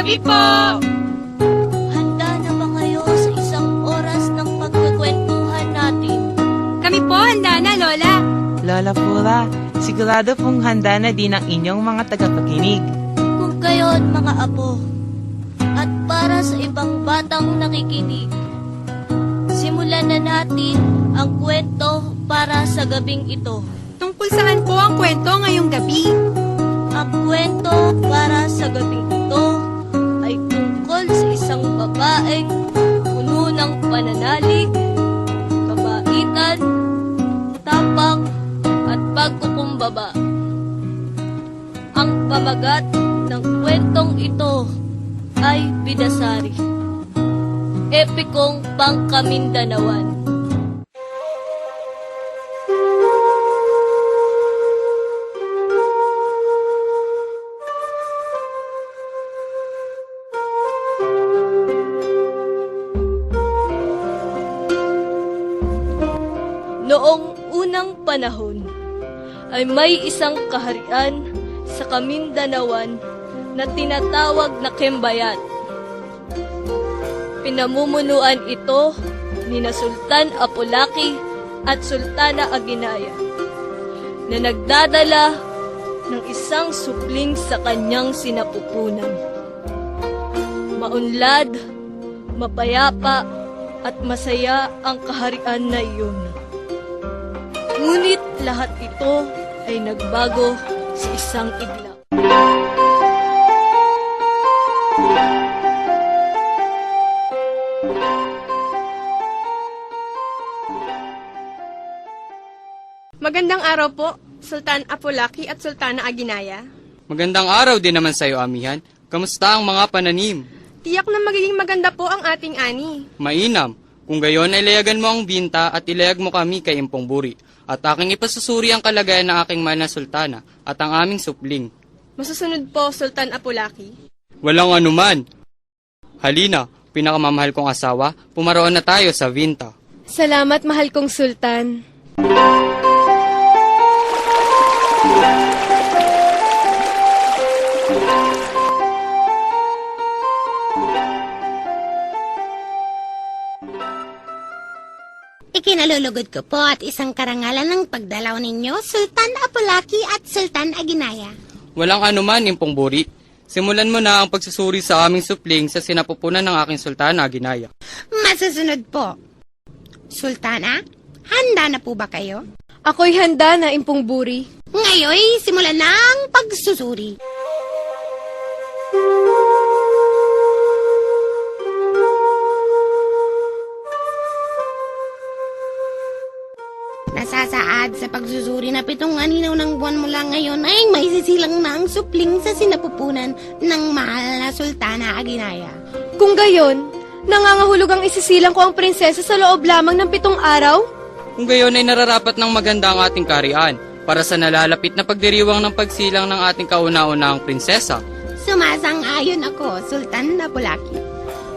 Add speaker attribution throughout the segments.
Speaker 1: gabi po!
Speaker 2: Handa na ba kayo sa isang oras ng pagkukwentuhan natin?
Speaker 1: Kami po handa na, Lola.
Speaker 3: Lola Pura, sigurado pong handa na din ang inyong mga tagapakinig.
Speaker 2: Kung kayo't mga apo, at para sa ibang batang nakikinig, simulan na natin ang kwento para sa gabing ito.
Speaker 1: Tungkol saan po ang kwento ngayong gabi?
Speaker 2: Ang kwento para sa gabing ito ay tungkol sa isang babaeng puno ng pananalig, kabaitan, tapang at pagkukumbaba. Ang pamagat ng kwentong ito ay Bidasari, epikong pangkamindanawan. Noong unang panahon ay may isang kaharian sa Kamindanawan na tinatawag na Kembayat. Pinamumunuan ito ni na Sultan Apolaki at Sultana Aginaya na nagdadala ng isang supling sa kanyang sinapupunan. Maunlad, mapayapa at masaya ang kaharian na iyon. Ngunit lahat ito ay nagbago sa isang iglap.
Speaker 1: Magandang araw po, Sultan Apolaki at Sultana Aginaya.
Speaker 4: Magandang araw din naman sa iyo, Amihan. Kamusta ang mga pananim?
Speaker 1: Tiyak na magiging maganda po ang ating ani.
Speaker 4: Mainam. Kung gayon ay layagan mo ang binta at ilayag mo kami kay Impong Buri. At aking ipasusuri ang kalagayan ng aking mana sultana at ang aming supling.
Speaker 1: Masusunod po, Sultan Apolaki.
Speaker 4: Walang anuman. Halina, pinakamamahal kong asawa, pumaroon na tayo sa binta.
Speaker 1: Salamat, mahal kong Sultan.
Speaker 5: Ikinalulugod ko po at isang karangalan ng pagdalaw ninyo, Sultan Apolaki at Sultan Aginaya.
Speaker 4: Walang anuman, Impong Buri. Simulan mo na ang pagsusuri sa aming supling sa sinapupunan ng aking sultana, Aginaya.
Speaker 5: Masusunod po. Sultana, handa na po ba kayo?
Speaker 1: Ako'y handa na, Impong Buri.
Speaker 5: Ngayon, simulan na ang pagsusuri. Nasasaad sa pagsusuri na 7 aninaw ng buwan mula ngayon ay may sisilang na ang supling sa sinapupunan ng mahal na Sultana Aginaya.
Speaker 1: Kung gayon, nangangahulog ang isisilang ko ang prinsesa sa loob lamang ng 7 araw?
Speaker 4: Kung gayon ay nararapat ng maganda ang ating karian para sa nalalapit na pagdiriwang ng pagsilang ng ating kauna-unahang prinsesa.
Speaker 5: Sumasang-ayon ako, Sultan Apolaki.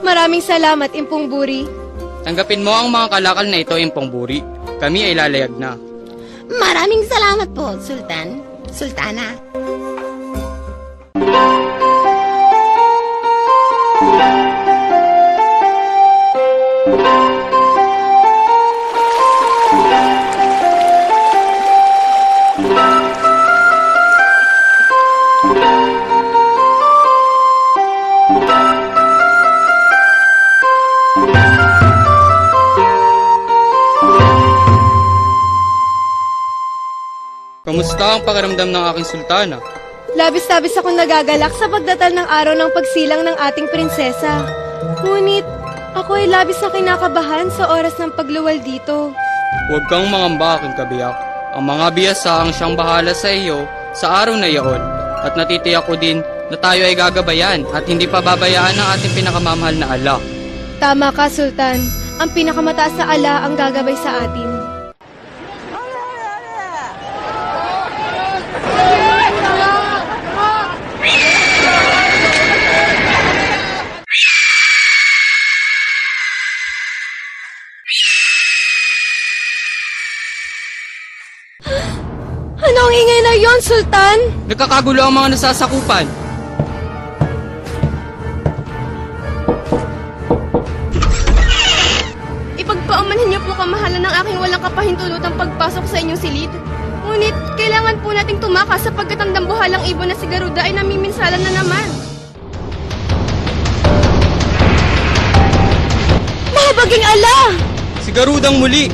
Speaker 1: Maraming salamat, Impong Buri.
Speaker 4: Tanggapin mo ang mga kalakal na ito, Impong Buri. Kami ay lalayag na.
Speaker 5: Maraming salamat po, Sultan. Sultana.
Speaker 4: Kamusta ang pakiramdam ng aking sultana?
Speaker 1: Labis-labis akong nagagalak sa pagdatal ng araw ng pagsilang ng ating prinsesa. Ngunit, ako ay labis na kinakabahan sa oras ng pagluwal dito.
Speaker 4: Huwag kang mangamba, aking kabiyak. Ang mga biyasa ang siyang bahala sa iyo sa araw na iyon. At natitiyak ko din na tayo ay gagabayan at hindi pa babayaan ng ating pinakamamahal na ala.
Speaker 1: Tama ka, Sultan. Ang pinakamataas na ala ang gagabay sa atin. Anong ingay na yon, Sultan?
Speaker 4: Nagkakagulo ang mga nasasakupan.
Speaker 1: ang aking walang kapahintulutang pagpasok sa inyong silid. Ngunit, kailangan po nating tumakas sapagkat ang dambuhalang ibon na si Garuda ay namiminsalan na naman. Mahabaging ala!
Speaker 4: Si Garudang muli!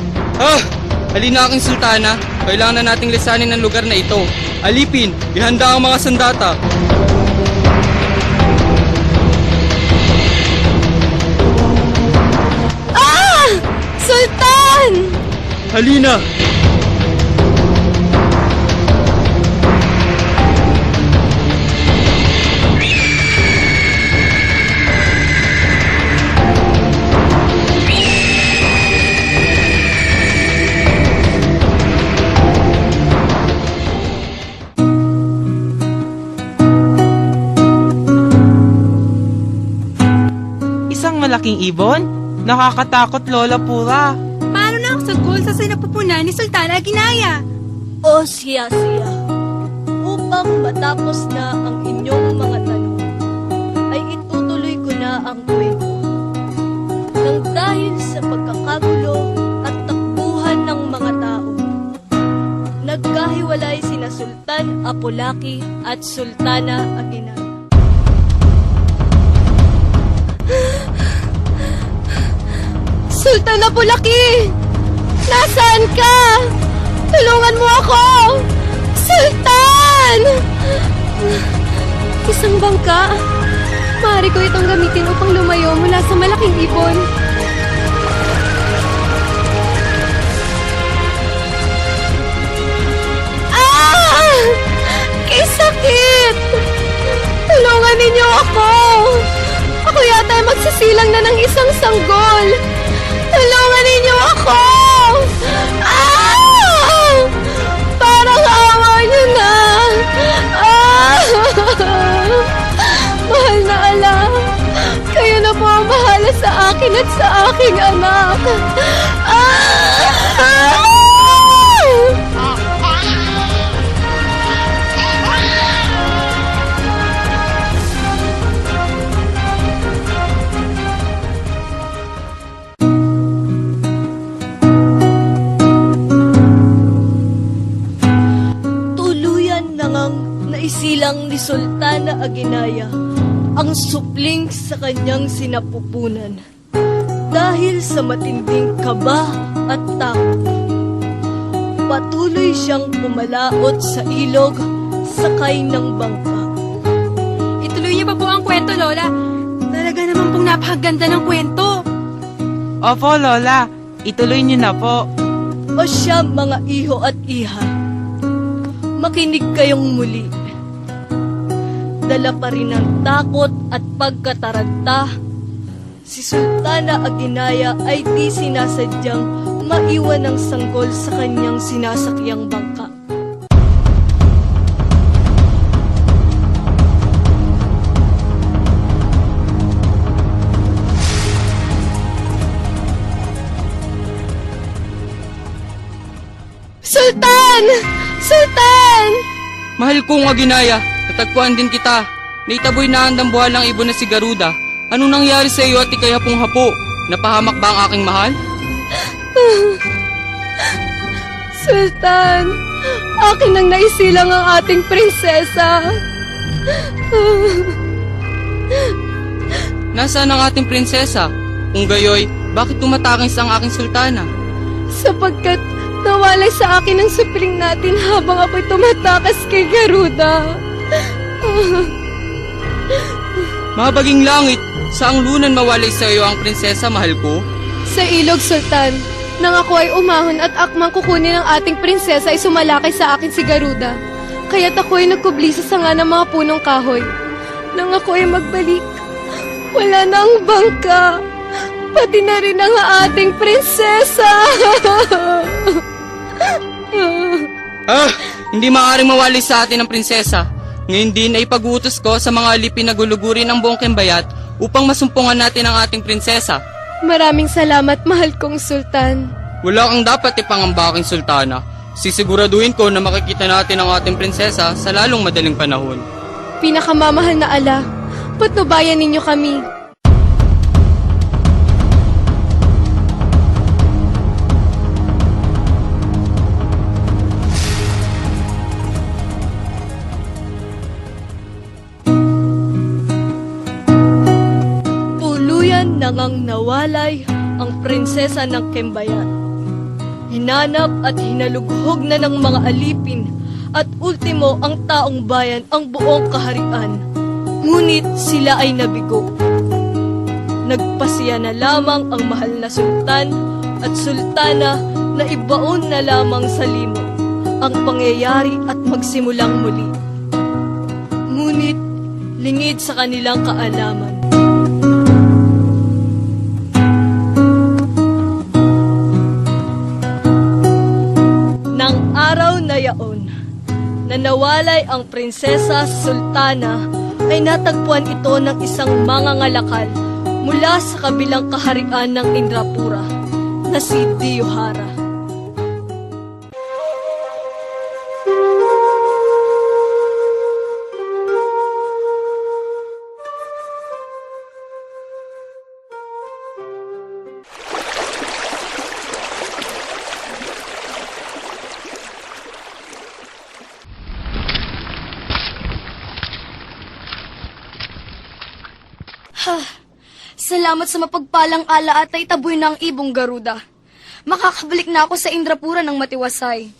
Speaker 4: Halina aking sultana, kailangan na nating lisanin ang lugar na ito. Alipin, ihanda ang mga sandata.
Speaker 1: Sultan!
Speaker 4: Halina!
Speaker 3: Isang malaking ibon? Nakakatakot, Lola Pura.
Speaker 1: Paano na ang sagol sa sinapupunan ni Sultana Ginaya?
Speaker 2: O siya, upang matapos na ang inyong mga tanong, ay itutuloy ko na ang kwento. Nang dahil sa pagkakagulo at takbuhan ng mga tao, nagkahiwalay sina Sultan Apolaki at Sultana Aguinaldo.
Speaker 1: Sultan Apolaki! Nasaan ka? Tulungan mo ako! Sultan! Isang bangka. Maaari ko itong gamitin upang lumayo mula sa malaking ibon. Kay sakit! Tulungan ninyo ako! Ako yata ay magsisilang na ng isang sanggol! Tulungan ninyo ako! Parang awa niyo na! Mahal na ala, kayo na po ang bahala sa akin at sa aking anak.
Speaker 2: Naisilang ni Sultana Aguinaya ang supling sa kanyang sinapupunan dahil sa matinding kaba at takot. Patuloy siyang pumalaot sa ilog sakay ng bangka.
Speaker 1: Ituloy niyo pa po ang kwento, Lola. Talaga naman pong napakaganda ng kwento.
Speaker 3: Opo, Lola. Ituloy niyo na po.
Speaker 2: O siya, mga iho at iha, makinig kayong muli. Dala pa rin ng takot at pagkataranta, si Sultana Aguinaya ay di sinasadyang maiwan ng sanggol sa kanyang sinasakyang bangka.
Speaker 1: Sultan! Sultan!
Speaker 4: Mahal kong Aguinaya, natagpuan din kita. Naitaboy na ang dambuhalang ibon na si Garuda. Anong nangyari sa iyo at ikay hapong-hapo? Napahamak ba ang aking mahal?
Speaker 1: Sultan, akin nang naisilang ang ating prinsesa.
Speaker 4: Nasaan ang ating prinsesa? Kung gayoy, bakit tumatangis ang aking sultana?
Speaker 1: Sapagkat nawalay sa akin ang supling natin habang ako'y tumatakas kay Garuda.
Speaker 4: Mahabaging langit, saang lunan mawalay sa iyo ang prinsesa, mahal ko?
Speaker 1: Sa ilog, Sultan. Nang ako ay umahon at akmang kukunin ng ating prinsesa ay sumalakay sa akin si Garuda. Kaya't ako ay nagkubli sa sanga ng mga punong kahoy. Nang ako ay magbalik, wala na ang bangka. Pati na rin ang ating prinsesa.
Speaker 4: Hindi maaaring mawalay sa atin ang prinsesa. Ngayon din ay pag-uutos ko sa mga alipin na gulugurin ng buong Kembayat upang masumpungan natin ang ating prinsesa.
Speaker 1: Maraming salamat, mahal kong Sultan.
Speaker 4: Wala kang dapat ipangamba aking sultana. Sisiguraduhin ko na makikita natin ang ating prinsesa sa lalong madaling panahon.
Speaker 1: Pinakamamahal na ala, patnubayan ninyo kami.
Speaker 2: na ngang nawalay ang prinsesa ng Kembayan. Hinanap at hinalughog na ng mga alipin at ultimo ang taong bayan ang buong kaharian. Ngunit sila ay nabigo. Nagpasiya na lamang ang mahal na sultan at sultana na ibaon na lamang sa limot ang pangyayari at magsimulang muli. Ngunit lingid sa kanilang kaalaman. Nang araw na yaon, na nawalay ang prinsesa sultana, ay natagpuan ito ng isang mangangalakal mula sa kabilang kaharian ng Indrapura na si Diyuhara.
Speaker 1: Salamat sa mapagpalang alaat ay taboy na ang ibong Garuda. Makakabalik na ako sa Indrapura ng matiwasay.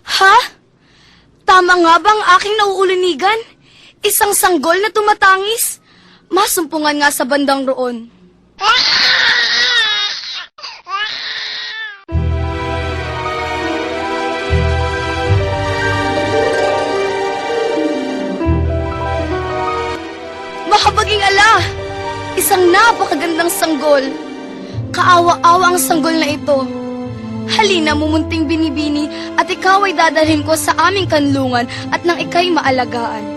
Speaker 1: Ha? Tama nga ba ang aking nauulunigan? Isang sanggol na tumatangis? Masumpungan nga sa bandang roon. Mahabaging ala! Isang napakagandang sanggol. Kaawa-awa ang sanggol na ito. Halina, mumunting binibini, at ikaw ay dadalhin ko sa aming kanlungan at nang ikay maalagaan.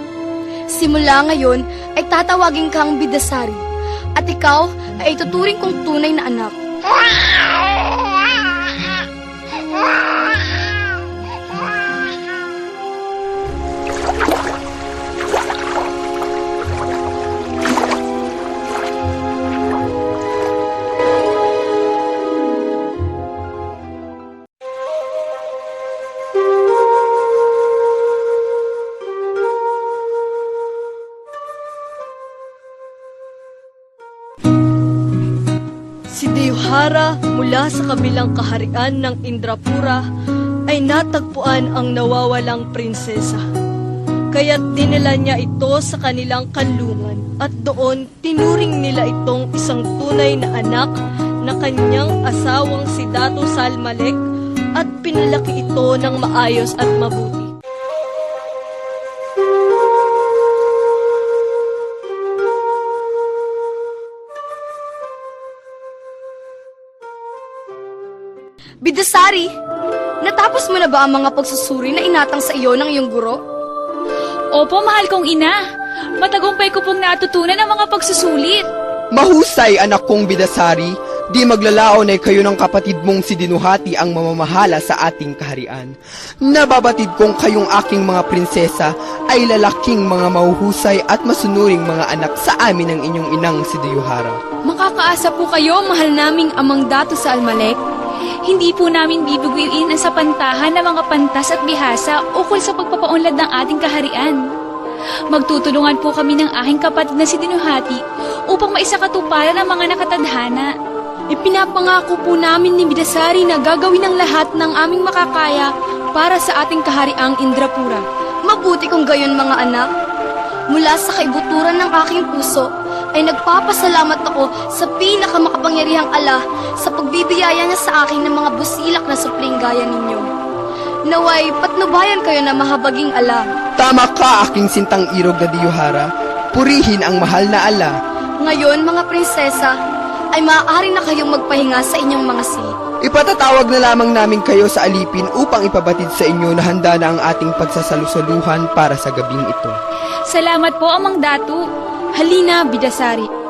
Speaker 1: Simula ngayon ay tatawagin kang Bidasari, at ikaw ay tuturing kong tunay na anak.
Speaker 2: Si Diyuhara mula sa kabilang kaharian ng Indrapura ay natagpuan ang nawawalang prinsesa. Kaya't dinala niya ito sa kanilang kanlungan at doon tinuring nila itong isang tunay na anak na kanyang asawang si Dato Salmalek at pinalaki ito ng maayos at mabuti.
Speaker 1: Bidasari, natapos mo na ba ang mga pagsusuri na inatang sa iyo ng iyong guro?
Speaker 6: Opo, mahal kong ina. Matagumpay ko pong natutunan ang mga pagsusulit.
Speaker 7: Mahusay, anak kong Bidasari, di maglalaon ay kayo ng kapatid mong si Dinuhati ang mamamahala sa ating kaharian. Nababatid kong kayong aking mga prinsesa ay lalaking mga mahuhusay at masunuring mga anak sa amin ng inyong inang si Diyuhara.
Speaker 6: Makakaasa po kayo, mahal naming amang Dato sa Almalek. Hindi po namin bibiguin ang sapantahan ng mga pantas at bihasa ukol sa pagpapaunlad ng ating kaharian. Magtutulungan po kami ng aking kapatid na si Dinuhati upang maisakatuparan ang mga nakatadhana.
Speaker 1: Ipinapangako po namin ni Bidasari na gagawin ang lahat ng aming makakaya para sa ating kahariang Indrapura. Mabuti kung gayon, mga anak. Mula sa kaibuturan ng aking puso, ay nagpapasalamat ako sa pinakamakapangyarihang ala sa pagbibiyaya niya sa akin ng mga busilak na supling gaya ninyo. Naway, patnubayan kayo na mahabaging ala.
Speaker 7: Tama ka, aking sintang irog na Diyuhara. Purihin ang mahal na ala.
Speaker 1: Ngayon, mga prinsesa, ay maaari na kayong magpahinga sa inyong mga silid.
Speaker 7: Ipatatawag na lamang namin kayo sa alipin upang ipabatid sa inyo na handa na ang ating pagsasalusaluhan para sa gabing ito.
Speaker 6: Salamat po, amang Dato.
Speaker 1: Halina, Bidasari.